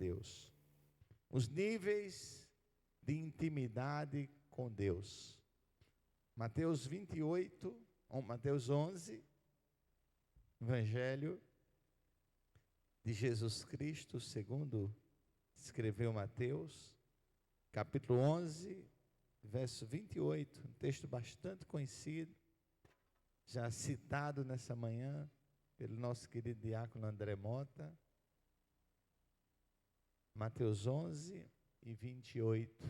Deus. Os níveis de intimidade com Deus. Mateus 11, Evangelho de Jesus Cristo, segundo escreveu Mateus, capítulo 11, verso 28, um texto bastante conhecido, já citado nessa manhã pelo nosso querido diácono André Mota. Mateus 11 e 28.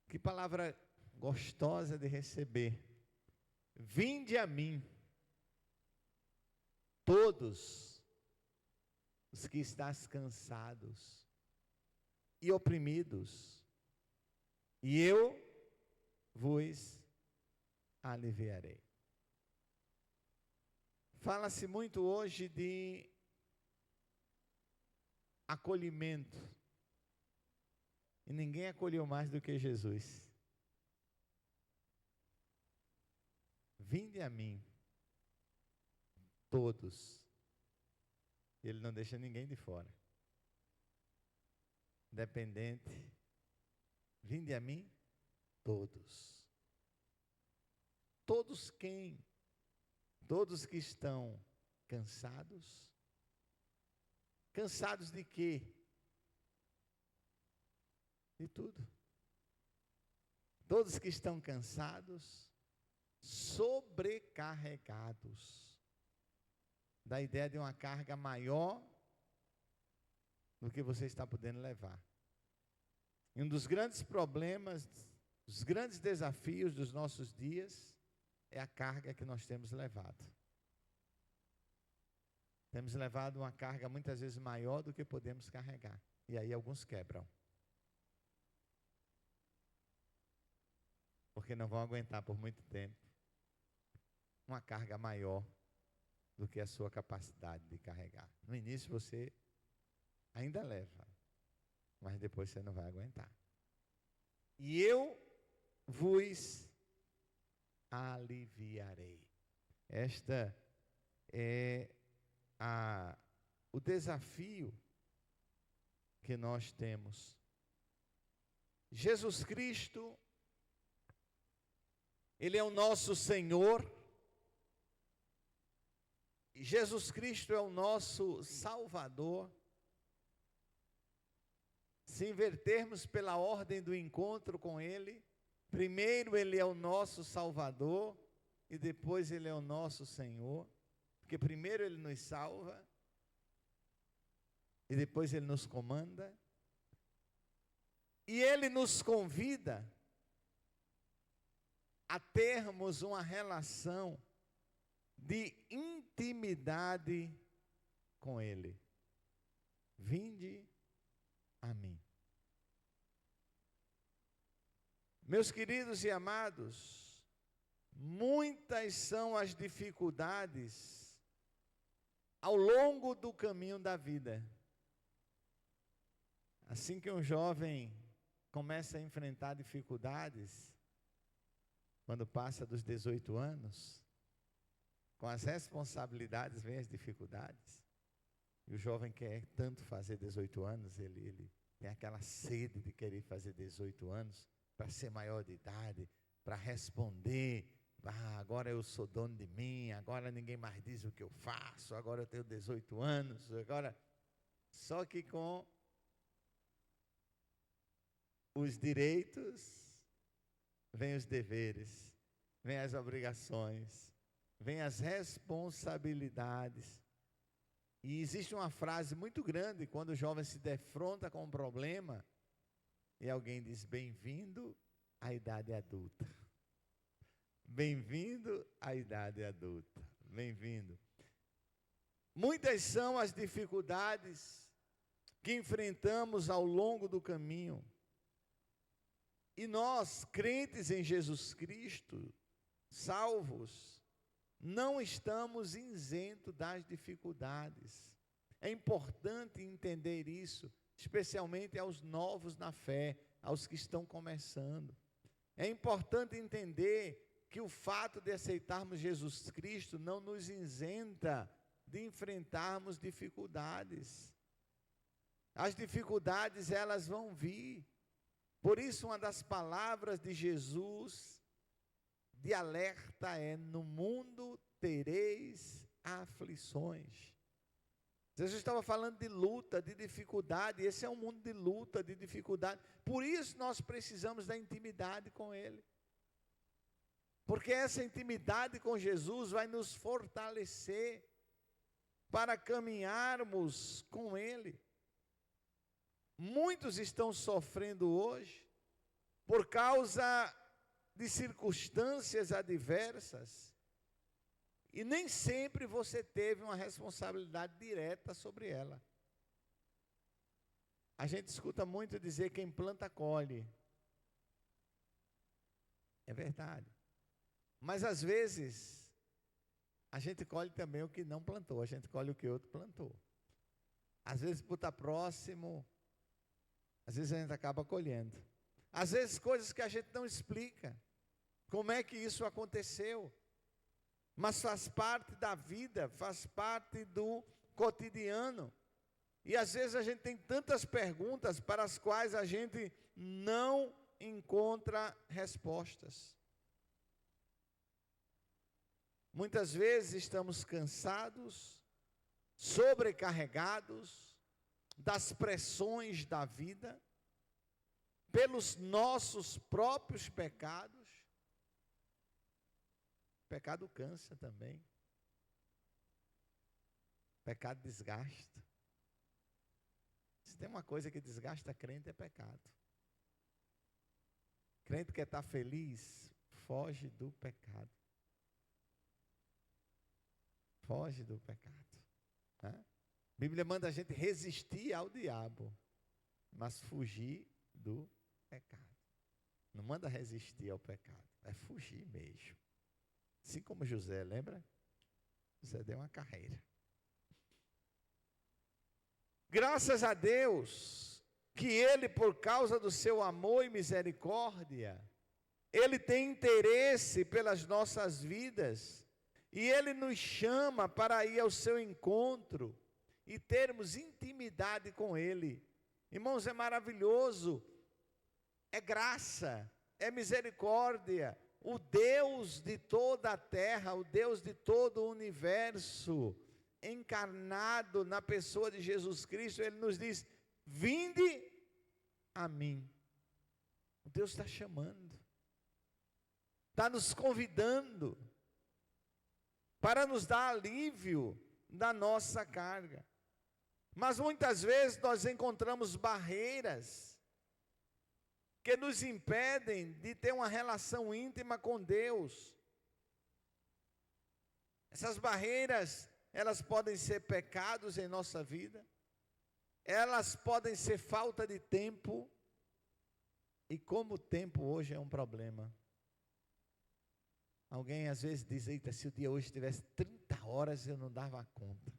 Que palavra gostosa de receber. Vinde a mim, todos os que estáis cansados e oprimidos, e eu vos aliviarei. Fala-se muito hoje de acolhimento, e ninguém acolheu mais do que Jesus. Vinde a mim, todos. Ele não deixa ninguém de fora. Independente. Vinde a mim, todos. Todos quem? Todos que estão cansados. Cansados de quê? De tudo. Todos que estão cansados, sobrecarregados. Da ideia de uma carga maior do que você está podendo levar. E um dos grandes problemas, os grandes desafios dos nossos dias, é a carga que nós temos levado. Temos levado uma carga muitas vezes maior do que podemos carregar. E aí alguns quebram. Porque não vão aguentar por muito tempo uma carga maior do que a sua capacidade de carregar. No início você ainda leva, mas depois você não vai aguentar. E eu vos aliviarei. Esta é o desafio que nós temos. Jesus Cristo, Ele é o nosso Senhor. Jesus Cristo é o nosso Salvador. Se invertermos pela ordem do encontro com Ele, primeiro Ele é o nosso Salvador e depois Ele é o nosso Senhor. Porque primeiro Ele nos salva e depois Ele nos comanda. E Ele nos convida a termos uma relação de intimidade com Ele. Vinde a mim. Meus queridos e amados, muitas são as dificuldades ao longo do caminho da vida. Assim que um jovem começa a enfrentar dificuldades, quando passa dos 18 anos, com as responsabilidades vêm as dificuldades. E o jovem quer tanto fazer 18 anos, ele tem aquela sede de querer fazer 18 anos, para ser maior de idade, para responder, agora eu sou dono de mim, agora ninguém mais diz o que eu faço, agora eu tenho 18 anos, agora... Só que com os direitos, vem os deveres, vem as obrigações, vem as responsabilidades. E existe uma frase muito grande quando o jovem se defronta com um problema e alguém diz: bem-vindo à idade adulta. Bem-vindo à idade adulta. Bem-vindo. Muitas são as dificuldades que enfrentamos ao longo do caminho. E nós, crentes em Jesus Cristo, salvos, não estamos isentos das dificuldades. É importante entender isso, especialmente aos novos na fé, aos que estão começando. É importante entender que o fato de aceitarmos Jesus Cristo não nos isenta de enfrentarmos dificuldades. As dificuldades, elas vão vir. Por isso, uma das palavras de Jesus de alerta é: no mundo tereis aflições. Jesus estava falando de luta, de dificuldade. Esse é um mundo de luta, de dificuldade. Por isso nós precisamos da intimidade com Ele. Porque essa intimidade com Jesus vai nos fortalecer para caminharmos com Ele. Muitos estão sofrendo hoje por causa de circunstâncias adversas, e nem sempre você teve uma responsabilidade direta sobre ela. A gente escuta muito dizer: quem planta, colhe. É verdade. Mas às vezes, a gente colhe também o que não plantou, a gente colhe o que outro plantou. Às vezes, por estar próximo, às vezes a gente acaba colhendo. Às vezes, coisas que a gente não explica. Como é que isso aconteceu? Mas faz parte da vida, faz parte do cotidiano. E às vezes a gente tem tantas perguntas para as quais a gente não encontra respostas. Muitas vezes estamos cansados, sobrecarregados das pressões da vida, pelos nossos próprios pecados. Pecado cansa também. Pecado desgasta. Se tem uma coisa que desgasta crente, é pecado. Crente que está feliz, foge do pecado. Foge do pecado. Né? A Bíblia manda a gente resistir ao diabo, mas fugir do pecado. Não manda resistir ao pecado, é fugir mesmo. Assim como José, lembra? José deu uma carreira. Graças a Deus, que Ele, por causa do seu amor e misericórdia, Ele tem interesse pelas nossas vidas, e Ele nos chama para ir ao seu encontro, e termos intimidade com Ele. Irmãos, é maravilhoso, é graça, é misericórdia. O Deus de toda a terra, o Deus de todo o universo, encarnado na pessoa de Jesus Cristo, Ele nos diz: vinde a mim. O Deus está chamando, está nos convidando para nos dar alívio da nossa carga. Mas muitas vezes nós encontramos barreiras que nos impedem de ter uma relação íntima com Deus. Essas barreiras, elas podem ser pecados em nossa vida, elas podem ser falta de tempo, e como o tempo hoje é um problema. Alguém às vezes diz: eita, se o dia hoje tivesse 30 horas eu não dava conta.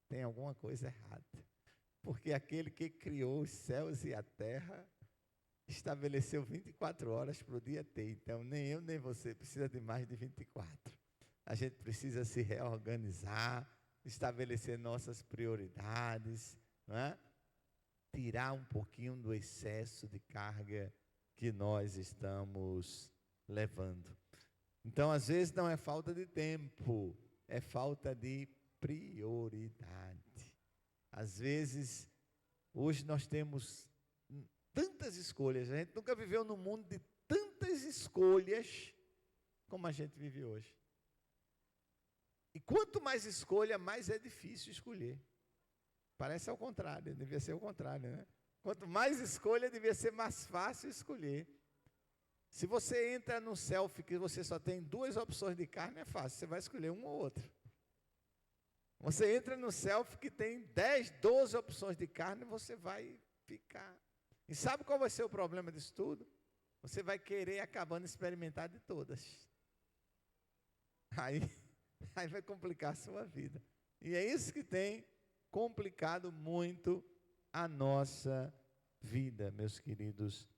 Tem alguma coisa errada. Porque aquele que criou os céus e a terra estabeleceu 24 horas para o dia ter. Então, nem eu nem você precisa de mais de 24. A gente precisa se reorganizar, estabelecer nossas prioridades, não é? Tirar um pouquinho do excesso de carga que nós estamos levando. Então, às vezes não é falta de tempo, é falta de prioridade. Às vezes, hoje nós temos tantas escolhas, a gente nunca viveu num mundo de tantas escolhas como a gente vive hoje. E quanto mais escolha, mais é difícil escolher. Parece ao contrário, devia ser o contrário, né? Quanto mais escolha, devia ser mais fácil escolher. Se você entra no selfie que você só tem 2 opções de carne, é fácil, você vai escolher uma ou outra. Você entra no selfie que tem 10, 12 opções de carne, você vai ficar. E sabe qual vai ser o problema disso tudo? Você vai querer acabando experimentar de todas. Aí vai complicar a sua vida. E é isso que tem complicado muito a nossa vida, meus queridos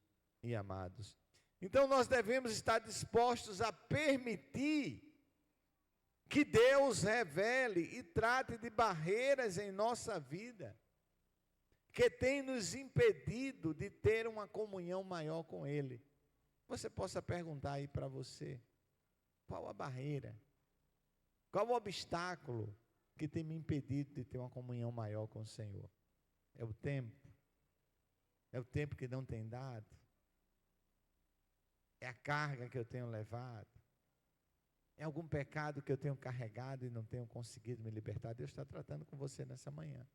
e amados. Então nós devemos estar dispostos a permitir que Deus revele e trate de barreiras em nossa vida. que tem nos impedido de ter uma comunhão maior com Ele. Você possa perguntar aí para você, qual a barreira, qual o obstáculo que tem me impedido de ter uma comunhão maior com o Senhor? É o tempo? É o tempo que não tem dado? É a carga que eu tenho levado? É algum pecado que eu tenho carregado e não tenho conseguido me libertar? Deus está tratando com você nessa manhã,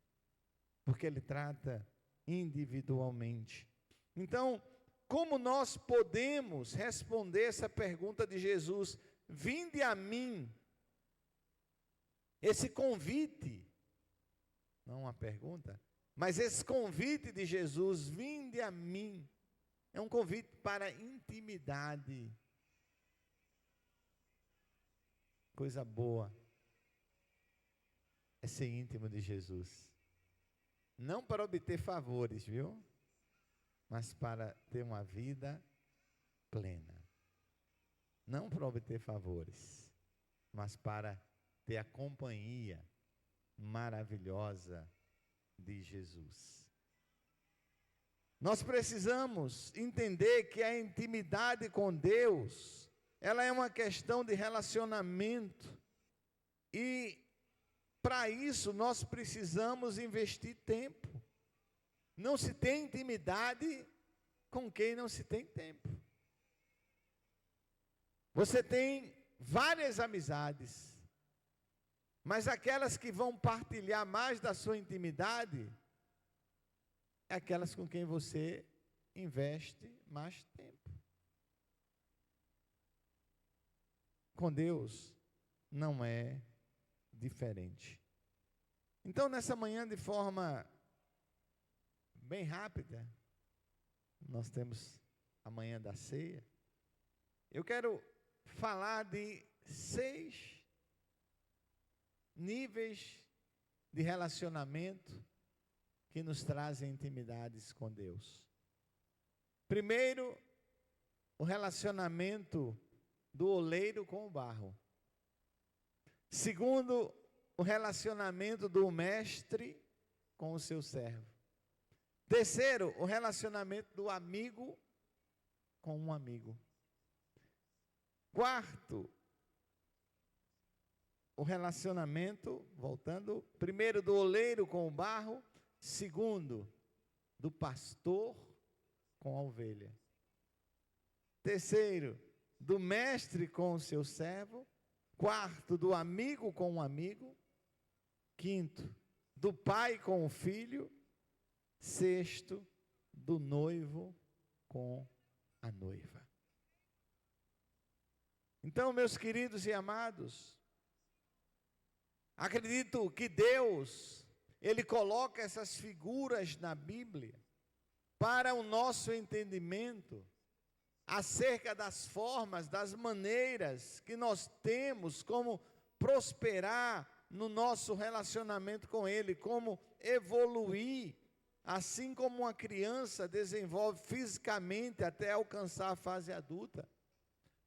porque Ele trata individualmente. Então, como nós podemos responder essa pergunta de Jesus? Vinde a mim. Esse convite, não uma pergunta, mas esse convite de Jesus, vinde a mim, é um convite para intimidade. Coisa boa é ser íntimo de Jesus. Não para obter favores, viu? Mas para ter uma vida plena. Não para obter favores, mas para ter a companhia maravilhosa de Jesus. Nós precisamos entender que a intimidade com Deus, ela é uma questão de relacionamento. E para isso nós precisamos investir tempo. Não se tem intimidade com quem não se tem tempo. Você tem várias amizades, mas aquelas que vão partilhar mais da sua intimidade, é aquelas com quem você investe mais tempo. Com Deus não é diferente. Então, nessa manhã, de forma bem rápida, nós temos a manhã da ceia. Eu quero falar de 6 níveis de relacionamento que nos trazem intimidades com Deus. Primeiro, o relacionamento do oleiro com o barro. Segundo, o relacionamento do mestre com o seu servo. Terceiro, o relacionamento do amigo com um amigo. Quarto, o relacionamento, voltando, primeiro do oleiro com o barro, segundo, do pastor com a ovelha. Terceiro, do mestre com o seu servo. Quarto, do amigo com um amigo. Quinto, do pai com o filho. Sexto, do noivo com a noiva. Então, meus queridos e amados, acredito que Deus, Ele coloca essas figuras na Bíblia para o nosso entendimento acerca das formas, das maneiras que nós temos como prosperar no nosso relacionamento com Ele, como evoluir, assim como uma criança desenvolve fisicamente até alcançar a fase adulta.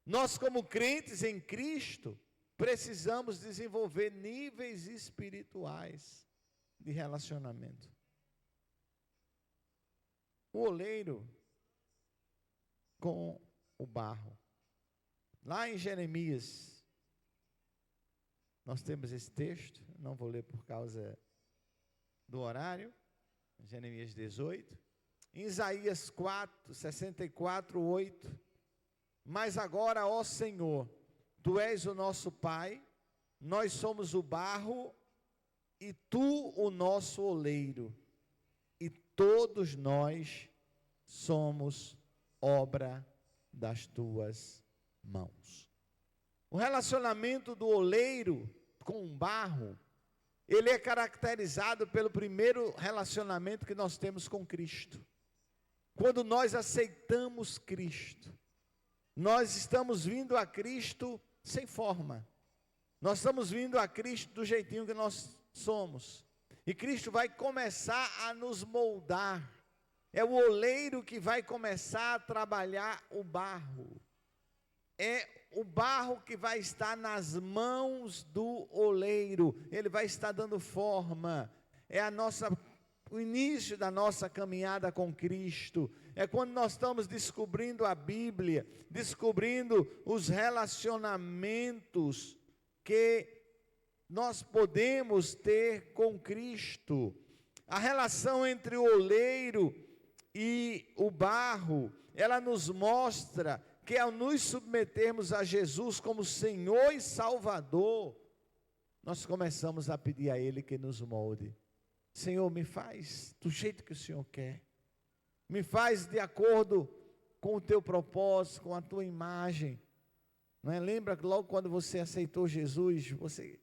Nós, como crentes em Cristo, precisamos desenvolver níveis espirituais de relacionamento. O oleiro com o barro. Lá em Jeremias, nós temos esse texto, não vou ler por causa do horário, Jeremias 18. Em Isaías 4, 64, 8. Mas agora, ó Senhor, Tu és o nosso Pai, nós somos o barro e Tu o nosso oleiro, e todos nós somos obra das Tuas mãos. O relacionamento do oleiro com o barro, ele é caracterizado pelo primeiro relacionamento que nós temos com Cristo. Quando nós aceitamos Cristo, nós estamos vindo a Cristo sem forma. Nós estamos vindo a Cristo do jeitinho que nós somos. E Cristo vai começar a nos moldar. É o oleiro que vai começar a trabalhar o barro. É o barro que vai estar nas mãos do oleiro. Ele vai estar dando forma. É a nossa o início da nossa caminhada com Cristo. É quando nós estamos descobrindo a Bíblia, descobrindo os relacionamentos que nós podemos ter com Cristo. A relação entre o oleiro e o barro, ela nos mostra que ao nos submetermos a Jesus como Senhor e Salvador, nós começamos a pedir a Ele que nos molde. Senhor, me faz do jeito que o Senhor quer. Me faz de acordo com o teu propósito, com a tua imagem. Não é? Lembra que logo quando você aceitou Jesus, você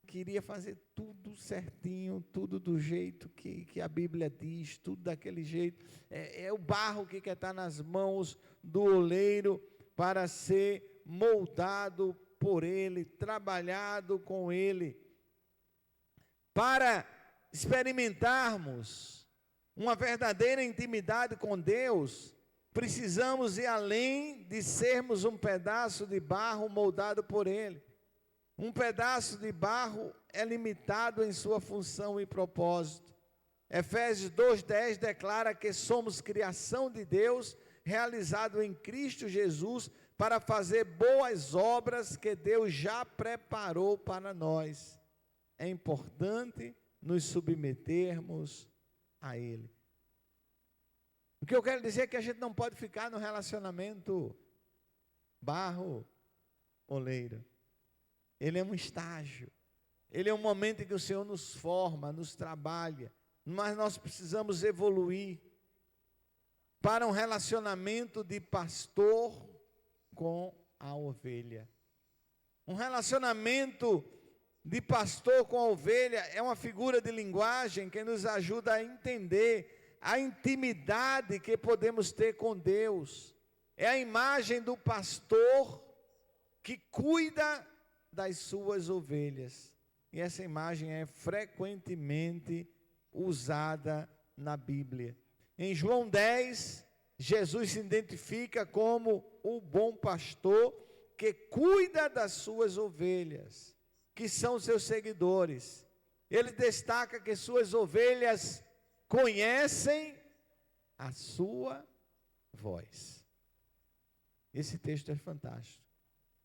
queria fazer tudo certinho, tudo do jeito que a Bíblia diz, tudo daquele jeito. É o barro que quer estar nas mãos do oleiro para ser moldado por Ele, trabalhado com Ele. Para experimentarmos uma verdadeira intimidade com Deus, precisamos ir além de sermos um pedaço de barro moldado por Ele. Um pedaço de barro é limitado em sua função e propósito. Efésios 2:10 declara que somos criação de Deus, realizado em Cristo Jesus, para fazer boas obras que Deus já preparou para nós. É importante nos submetermos a Ele. O que eu quero dizer é que a gente não pode ficar no relacionamento barro-oleiro. Ele é um estágio. Ele é um momento em que o Senhor nos forma, nos trabalha. Mas nós precisamos evoluir para um relacionamento de pastor com a ovelha. Um relacionamento de pastor com a ovelha é uma figura de linguagem que nos ajuda a entender a intimidade que podemos ter com Deus. É a imagem do pastor que cuida das suas ovelhas. E essa imagem é frequentemente usada na Bíblia. Em João 10, Jesus se identifica como o bom pastor que cuida das suas ovelhas, que são seus seguidores. Ele destaca que suas ovelhas conhecem a sua voz. Esse texto é fantástico.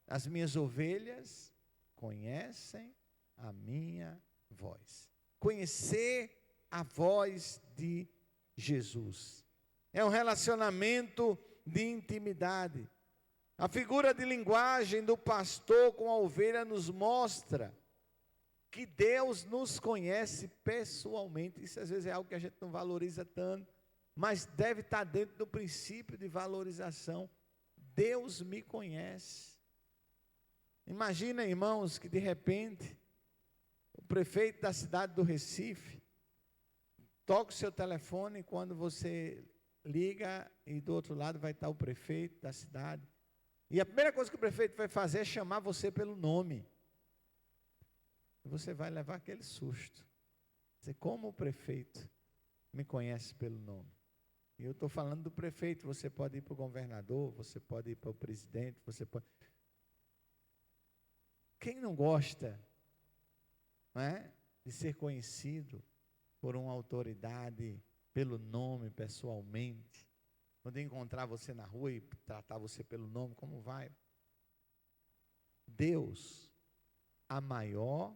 As minhas ovelhas conhecem a minha voz. Conhecer a voz de Jesus. É um relacionamento de intimidade. A figura de linguagem do pastor com a ovelha nos mostra que Deus nos conhece pessoalmente. Isso às vezes é algo que a gente não valoriza tanto, mas deve estar dentro do princípio de valorização. Deus me conhece. Imagina, irmãos, que de repente o prefeito da cidade do Recife toca o seu telefone quando você liga e do outro lado vai estar o prefeito da cidade. E a primeira coisa que o prefeito vai fazer é chamar você pelo nome. E você vai levar aquele susto. Dizer, como o prefeito me conhece pelo nome? E eu estou falando do prefeito, você pode ir para o governador, você pode ir para o presidente, você pode... Quem não gosta, não é, de ser conhecido por uma autoridade, pelo nome, pessoalmente? Quando eu encontrar você na rua e tratar você pelo nome, como vai? Deus, a maior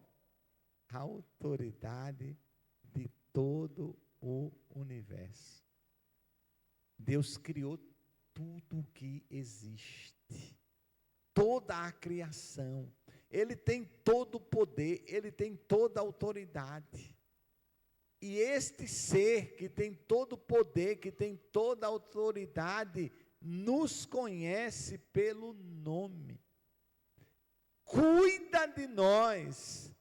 autoridade de todo o universo. Deus criou tudo o que existe, toda a criação. Ele tem todo o poder, Ele tem toda a autoridade. E este ser que tem todo o poder, que tem toda a autoridade, nos conhece pelo nome. Cuida de nós,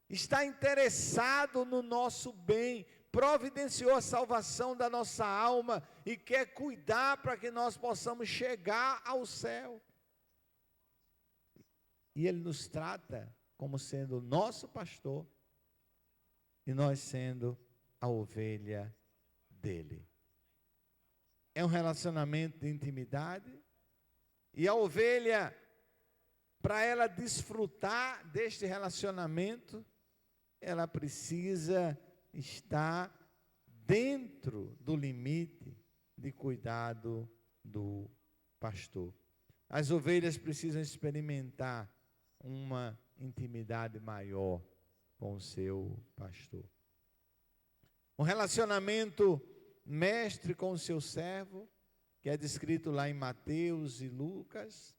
está interessado no nosso bem, providenciou a salvação da nossa alma e quer cuidar para que nós possamos chegar ao céu. E Ele nos trata como sendo o nosso pastor e nós sendo a ovelha dele. É um relacionamento de intimidade e a ovelha, para ela desfrutar deste relacionamento, ela precisa estar dentro do limite de cuidado do pastor. As ovelhas precisam experimentar uma intimidade maior com o seu pastor. Um relacionamento mestre com o seu servo, que é descrito lá em Mateus e Lucas.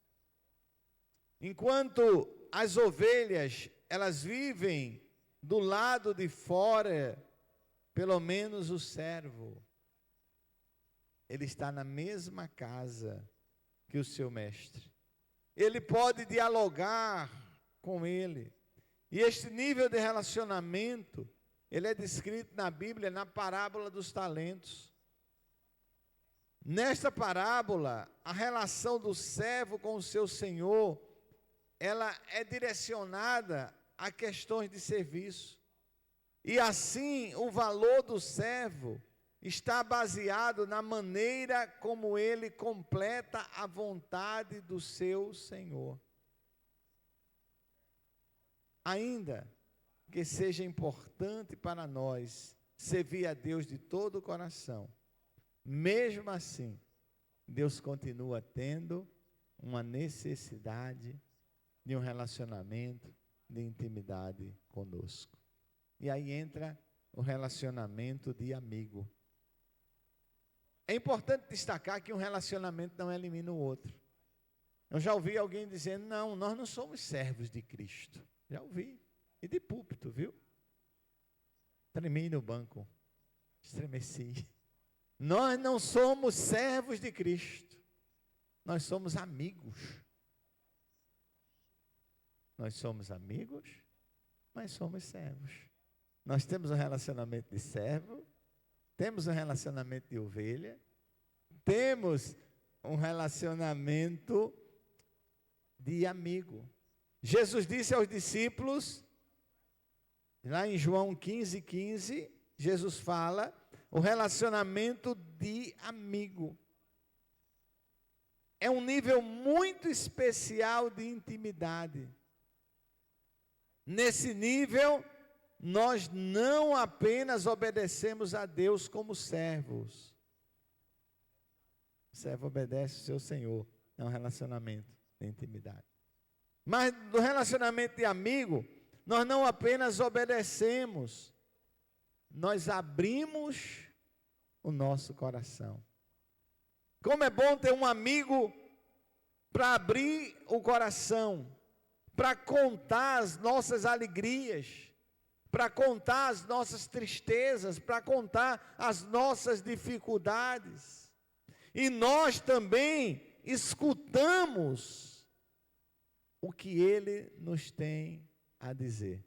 Enquanto as ovelhas, elas vivem do lado de fora, pelo menos o servo, ele está na mesma casa que o seu mestre. Ele pode dialogar com ele. E este nível de relacionamento, ele é descrito na Bíblia, na parábola dos talentos. Nesta parábola, a relação do servo com o seu senhor, ela é direcionada a questões de serviço. E assim, o valor do servo está baseado na maneira como ele completa a vontade do seu Senhor. Ainda que seja importante para nós servir a Deus de todo o coração, mesmo assim, Deus continua tendo uma necessidade de um relacionamento de intimidade conosco. E aí entra o relacionamento de amigo. É importante destacar que um relacionamento não elimina o outro. Eu já ouvi alguém dizendo, não, nós não somos servos de Cristo. Já ouvi. E de púlpito, viu? Tremi no banco. Estremeci. Nós não somos servos de Cristo. Nós somos amigos. Nós somos amigos, mas somos servos. Nós temos um relacionamento de servo, temos um relacionamento de ovelha, temos um relacionamento de amigo. Jesus disse aos discípulos, lá em João 15:15, Jesus fala, o relacionamento de amigo. É um nível muito especial de intimidade. Nesse nível, nós não apenas obedecemos a Deus como servos. O servo obedece ao seu Senhor. É um relacionamento de intimidade. Mas no relacionamento de amigo, nós não apenas obedecemos, nós abrimos o nosso coração. Como é bom ter um amigo para abrir o coração, para contar as nossas alegrias, para contar as nossas tristezas, para contar as nossas dificuldades. E nós também escutamos o que ele nos tem a dizer.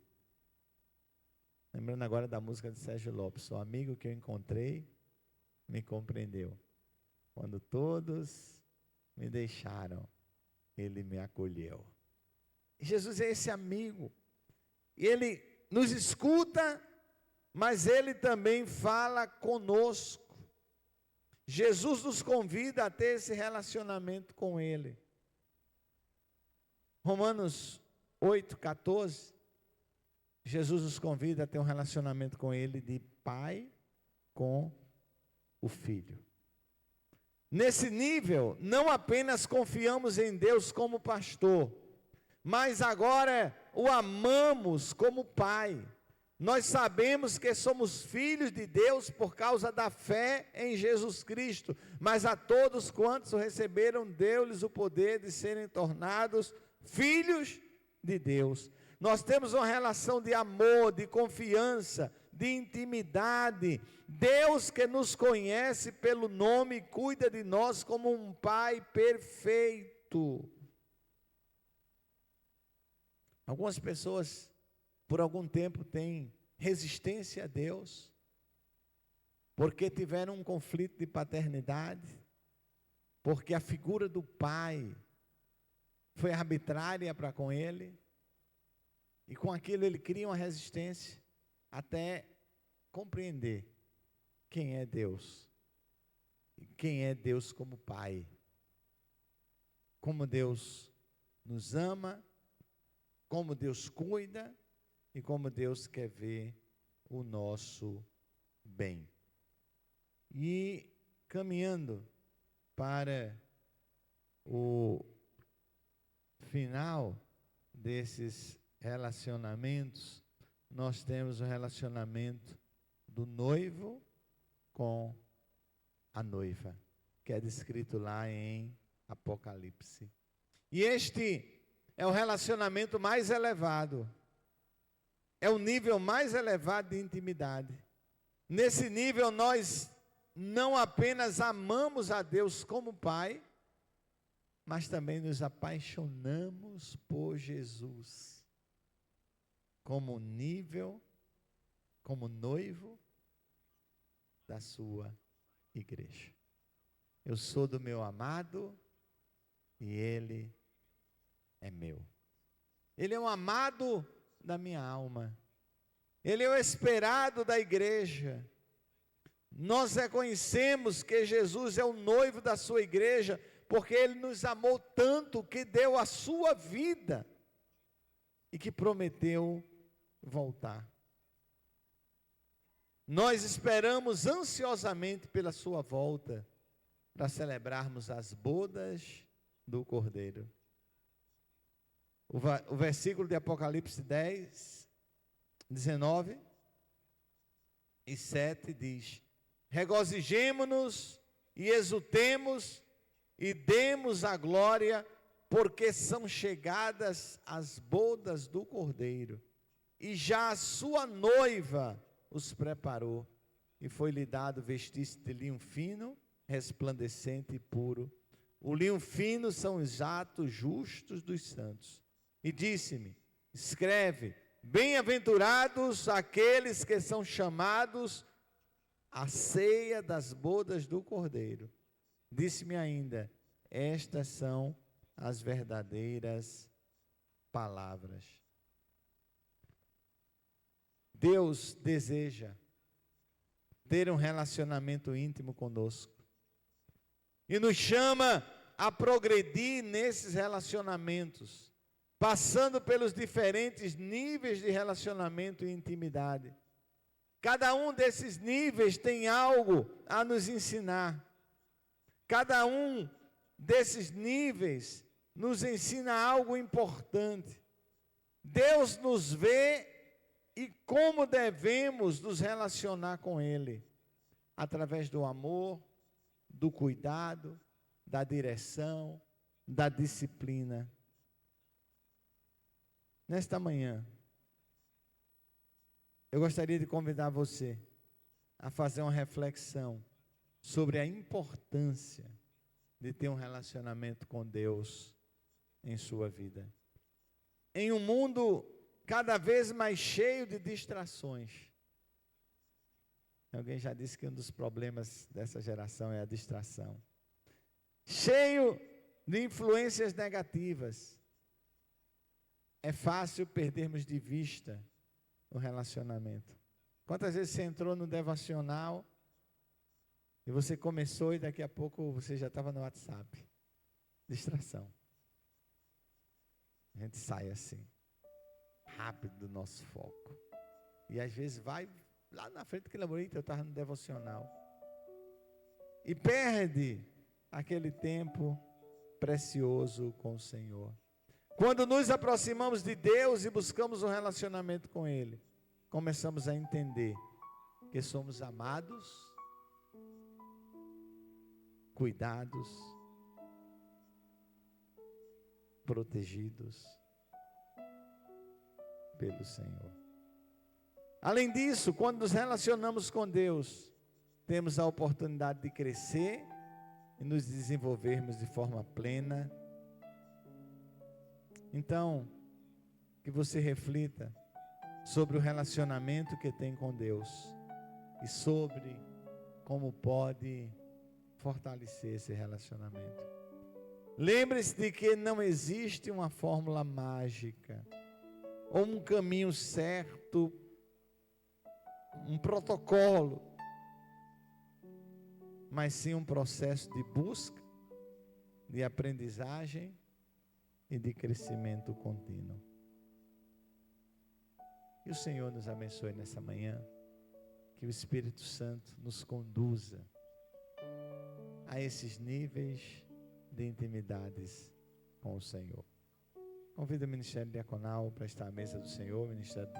Lembrando agora da música de Sérgio Lopes, o amigo que eu encontrei me compreendeu. Quando todos me deixaram, ele me acolheu. Jesus é esse amigo. Ele nos escuta, mas ele também fala conosco. Jesus nos convida a ter esse relacionamento com ele. Romanos 8:14, Jesus nos convida a ter um relacionamento com ele de pai com o filho. Nesse nível, não apenas confiamos em Deus como pastor, mas agora o amamos como pai. Nós sabemos que somos filhos de Deus por causa da fé em Jesus Cristo, mas a todos quantos o receberam, deu-lhes o poder de serem tornados filhos de Deus. Nós temos uma relação de amor, de confiança, de intimidade. Deus que nos conhece pelo nome, cuida de nós como um pai perfeito. Algumas pessoas, por algum tempo, têm resistência a Deus, porque tiveram um conflito de paternidade, porque a figura do pai foi arbitrária para com ele, e com aquilo ele cria uma resistência, até compreender quem é Deus, e quem é Deus como pai, como Deus nos ama, como Deus cuida e como Deus quer ver o nosso bem. E caminhando para o final desses relacionamentos, nós temos o relacionamento do noivo com a noiva, que é descrito lá em Apocalipse. E este é o relacionamento mais elevado, é o nível mais elevado de intimidade. Nesse nível nós não apenas amamos a Deus como Pai, mas também nos apaixonamos por Jesus, como nível, como noivo da sua igreja. Eu sou do meu amado e ele é meu. Ele é um amado da minha alma. Ele é o esperado da igreja. Nós reconhecemos que Jesus é o noivo da sua igreja, porque ele nos amou tanto que deu a sua vida e que prometeu voltar. Nós esperamos ansiosamente pela sua volta para celebrarmos as bodas do Cordeiro. O versículo de Apocalipse 10, 19 e 7 diz: regozijemo-nos e exultemos e demos a glória, porque são chegadas as bodas do Cordeiro, e já a sua noiva os preparou, e foi-lhe dado vestir-se de linho fino, resplandecente e puro. O linho fino são os atos justos dos santos. E disse-me: escreve, bem-aventurados aqueles que são chamados à ceia das bodas do Cordeiro. Disse-me ainda: estas são as verdadeiras palavras. Deus deseja ter um relacionamento íntimo conosco e nos chama a progredir nesses relacionamentos, passando pelos diferentes níveis de relacionamento e intimidade. Cada um desses níveis tem algo a nos ensinar. Cada um desses níveis nos ensina algo importante. Deus nos vê e como devemos nos relacionar com Ele, através do amor, do cuidado, da direção, da disciplina. Nesta manhã, eu gostaria de convidar você a fazer uma reflexão sobre a importância de ter um relacionamento com Deus em sua vida. Em um mundo cada vez mais cheio de distrações. Alguém já disse que um dos problemas dessa geração é a distração. Cheio de influências negativas. É fácil perdermos de vista o relacionamento. Quantas vezes você entrou no devocional e você começou e daqui a pouco você já estava no WhatsApp? Distração. A gente sai assim, rápido do nosso foco. E às vezes vai lá na frente que lembrou, eu estava no devocional. E perde aquele tempo precioso com o Senhor. Quando nos aproximamos de Deus e buscamos um relacionamento com Ele, começamos a entender que somos amados, cuidados, protegidos pelo Senhor. Além disso, quando nos relacionamos com Deus, temos a oportunidade de crescer e nos desenvolvermos de forma plena. Então, que você reflita sobre o relacionamento que tem com Deus e sobre como pode fortalecer esse relacionamento. Lembre-se de que não existe uma fórmula mágica ou um caminho certo, um protocolo, mas sim um processo de busca, de aprendizagem e de crescimento contínuo. Que o Senhor nos abençoe nessa manhã, que o Espírito Santo nos conduza a esses níveis de intimidades com o Senhor. Convido o Ministério Diaconal para estar à mesa do Senhor, Ministério do